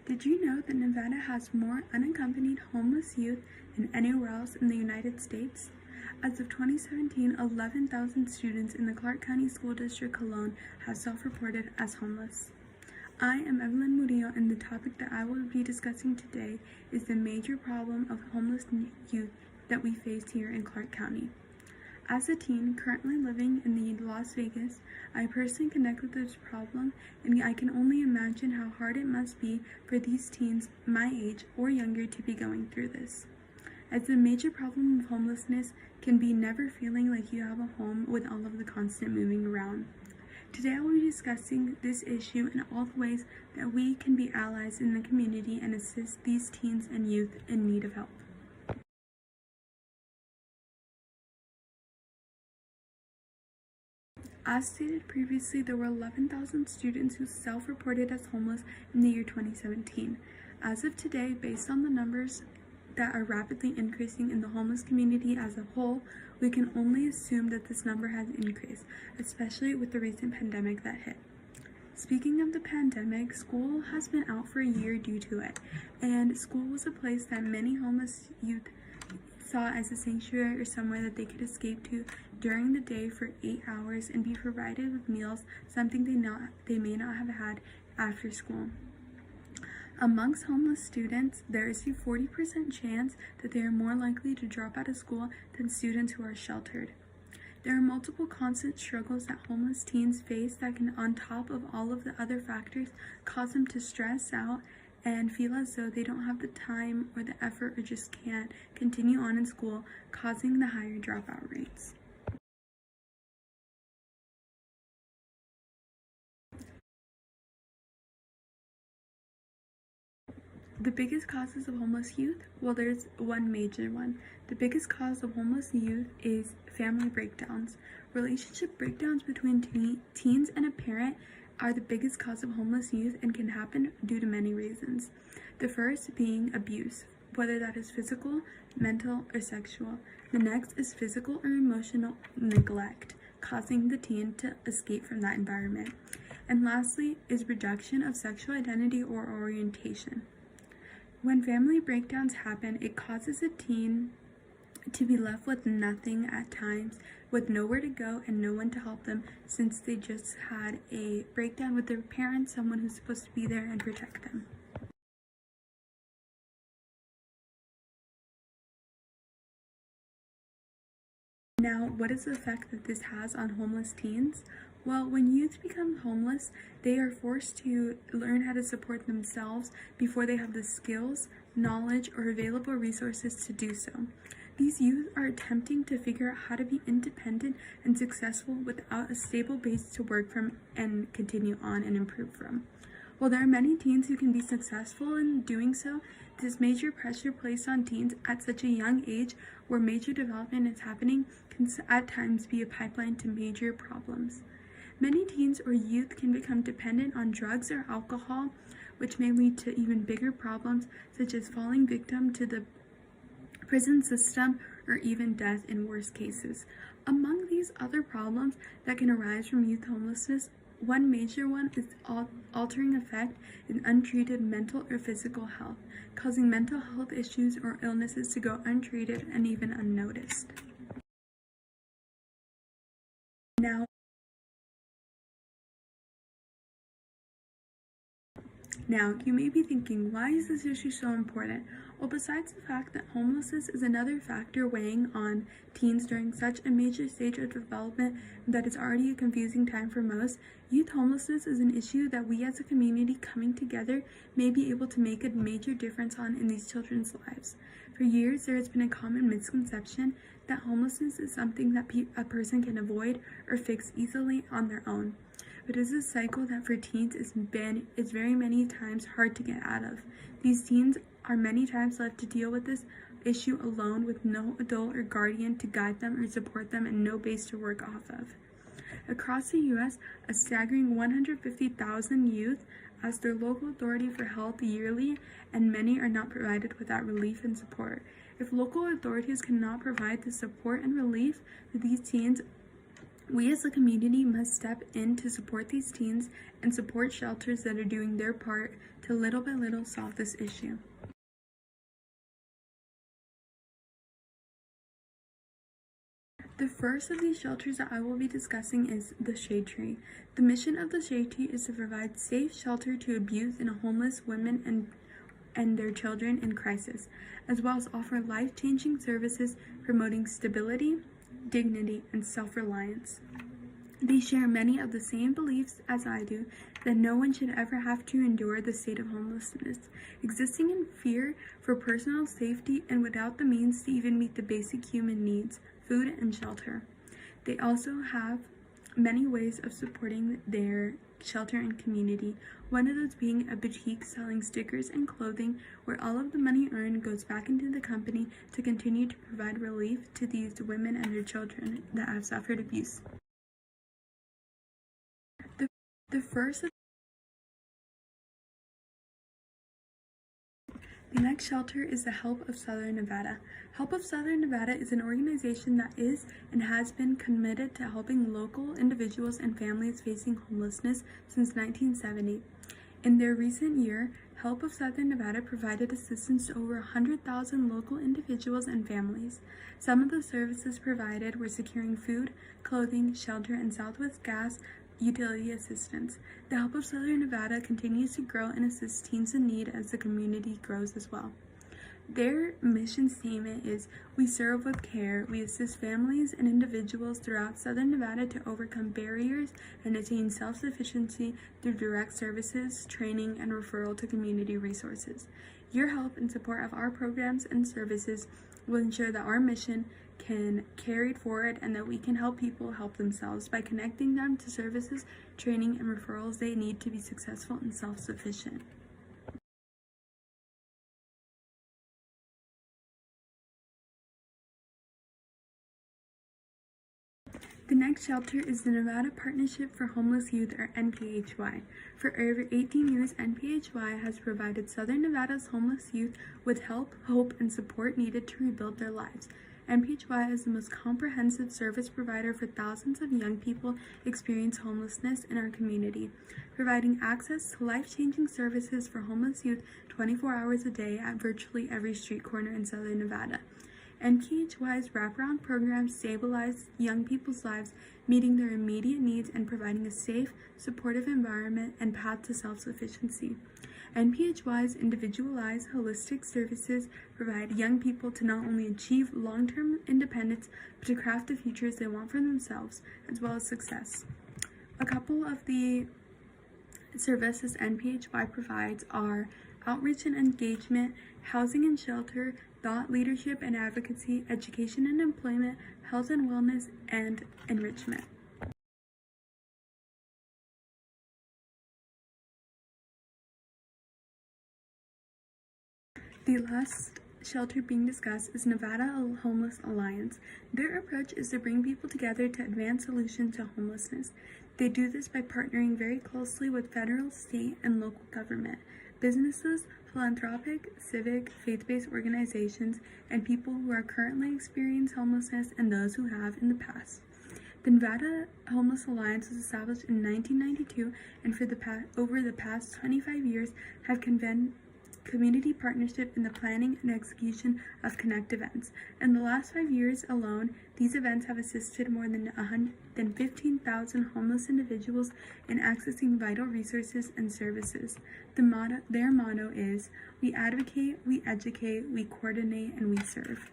Did you know that Nevada has more unaccompanied homeless youth than anywhere else in the United States? As of 2017, 11,000 students in the Clark County School District alone have self-reported as homeless. I am Evelyn Murillo, and the topic that I will be discussing today is the major problem of homeless youth that we face here in Clark County. As a teen currently living in the Las Vegas, I personally connect with this problem, and I can only imagine how hard it must be for these teens my age or younger to be going through this. As the major problem of homelessness can be never feeling like you have a home with all of the constant moving around. Today I will be discussing this issue and all the ways that we can be allies in the community and assist these teens and youth in need of help. As stated previously, there were 11,000 students who self-reported as homeless in the year 2017. As of today, based on the numbers that are rapidly increasing in the homeless community as a whole, we can only assume that this number has increased, especially with the recent pandemic that hit. Speaking of the pandemic, school has been out for a year due to it, and school was a place that many homeless youth saw as a sanctuary or somewhere that they could escape to during the day for 8 hours and be provided with meals, something they may not have had after school. Amongst homeless students, there is a 40% chance that they are more likely to drop out of school than students who are sheltered. There are multiple constant struggles that homeless teens face that can, on top of all of the other factors, cause them to stress out and feel as though they don't have the time or the effort or just can't continue on in school, causing the higher dropout rates. The biggest causes of homeless youth? Well, there's one major one. The biggest cause of homeless youth is family breakdowns. Relationship breakdowns between teens and a parent are the biggest cause of homeless youth and can happen due to many reasons. The first being abuse, whether that is physical, mental, or sexual. The next is physical or emotional neglect, causing the teen to escape from that environment. And lastly is rejection of sexual identity or orientation. When family breakdowns happen, it causes a teen to be left with nothing at times, with nowhere to go and no one to help them, since they just had a breakdown with their parents, someone who's supposed to be there and protect them. Now, what is the effect that this has on homeless teens? Well, when youth become homeless, they are forced to learn how to support themselves before they have the skills, knowledge, or available resources to do so. These youth are attempting to figure out how to be independent and successful without a stable base to work from and continue on and improve from. While there are many teens who can be successful in doing so, this major pressure placed on teens at such a young age where major development is happening can at times be a pipeline to major problems. Many teens or youth can become dependent on drugs or alcohol, which may lead to even bigger problems, such as falling victim to the prison system or even death in worst cases. Among these other problems that can arise from youth homelessness, one major one is altering effect in untreated mental or physical health, causing mental health issues or illnesses to go untreated and even unnoticed. Now, you may be thinking, why is this issue so important? Well, besides the fact that homelessness is another factor weighing on teens during such a major stage of development that is already a confusing time for most, youth homelessness is an issue that we as a community coming together may be able to make a major difference on in these children's lives. For years, there has been a common misconception that homelessness is something that a person can avoid or fix easily on their own. But it is a cycle that for teens is very many times hard to get out of. These teens are many times left to deal with this issue alone with no adult or guardian to guide them or support them and no base to work off of. Across the U.S., a staggering 150,000 youth ask their local authority for help yearly, and many are not provided with that relief and support. If local authorities cannot provide the support and relief that these teens We as a community must step in to support these teens and support shelters that are doing their part to little by little solve this issue. The first of these shelters that I will be discussing is the Shade Tree. The mission of the Shade Tree is to provide safe shelter to abused and homeless women and their children in crisis, as well as offer life-changing services promoting stability, dignity, and self-reliance. They share many of the same beliefs as I do, that no one should ever have to endure the state of homelessness, existing in fear for personal safety and without the means to even meet the basic human needs, food and shelter. They also have many ways of supporting their shelter and community, one of those being a boutique selling stickers and clothing where all of the money earned goes back into the company to continue to provide relief to these women and their children that have suffered abuse. The first of The next shelter is the Help of Southern Nevada. Help of Southern Nevada is an organization that is and has been committed to helping local individuals and families facing homelessness since 1970. In their recent year, Help of Southern Nevada provided assistance to over 100,000 local individuals and families. Some of the services provided were securing food, clothing, shelter, and Southwest Gas utility assistance. The Help of Southern Nevada continues to grow and assist teens in need as the community grows as well. Their mission statement is, "We serve with care. We assist families and individuals throughout Southern Nevada to overcome barriers and attain self-sufficiency through direct services, training, and referral to community resources. Your help and support of our programs and services will ensure that our mission can carry it forward and that we can help people help themselves by connecting them to services, training, and referrals they need to be successful and self-sufficient." The next shelter is the Nevada Partnership for Homeless Youth, or NPHY. For over 18 years, NPHY has provided Southern Nevada's homeless youth with help, hope, and support needed to rebuild their lives. NPHY is the most comprehensive service provider for thousands of young people experiencing homelessness in our community, providing access to life-changing services for homeless youth 24 hours a day at virtually every street corner in Southern Nevada. NPHY's wraparound programs stabilize young people's lives, meeting their immediate needs and providing a safe, supportive environment and path to self-sufficiency. NPHY's individualized, holistic services provide young people to not only achieve long-term independence, but to craft the futures they want for themselves, as well as success. A couple of the services NPHY provides are outreach and engagement, housing and shelter, thought leadership and advocacy, education and employment, health and wellness, and enrichment. The last shelter being discussed is Nevada Homeless Alliance. Their approach is to bring people together to advance solutions to homelessness. They do this by partnering very closely with federal, state, and local government, businesses, philanthropic, civic, faith-based organizations, and people who are currently experiencing homelessness and those who have in the past. The Nevada Homeless Alliance was established in 1992 and for over the past 25 years have convened community partnership in the planning and execution of Connect events. In the last 5 years alone, these events have assisted more than 15,000 homeless individuals in accessing vital resources and services. Their motto is, "We advocate, we educate, we coordinate, and we serve."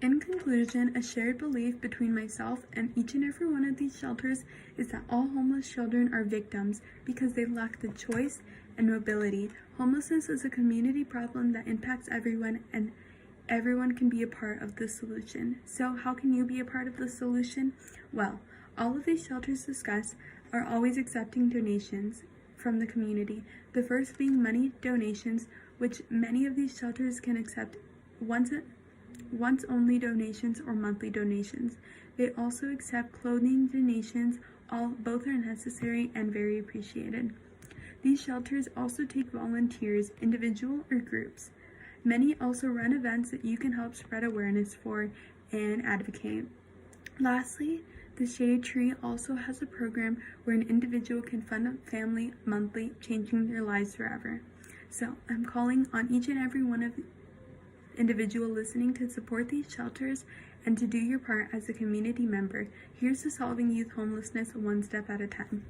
In conclusion, a shared belief between myself and each and every one of these shelters is that all homeless children are victims because they lack the choice and mobility. Homelessness is a community problem that impacts everyone, and everyone can be a part of the solution. So how can you be a part of the solution? Well, all of these shelters discussed are always accepting donations from the community. The first being money donations, which many of these shelters can accept once only donations or monthly donations. They also accept clothing donations. Both are necessary and very appreciated. These shelters also take volunteers, individual or groups. Many also run events that you can help spread awareness for and advocate. Lastly, the Shade Tree also has a program where an individual can fund a family monthly, changing their lives forever. So I'm calling on each and every one of individual listening to support these shelters and to do your part as a community member. Here's to solving youth homelessness one step at a time.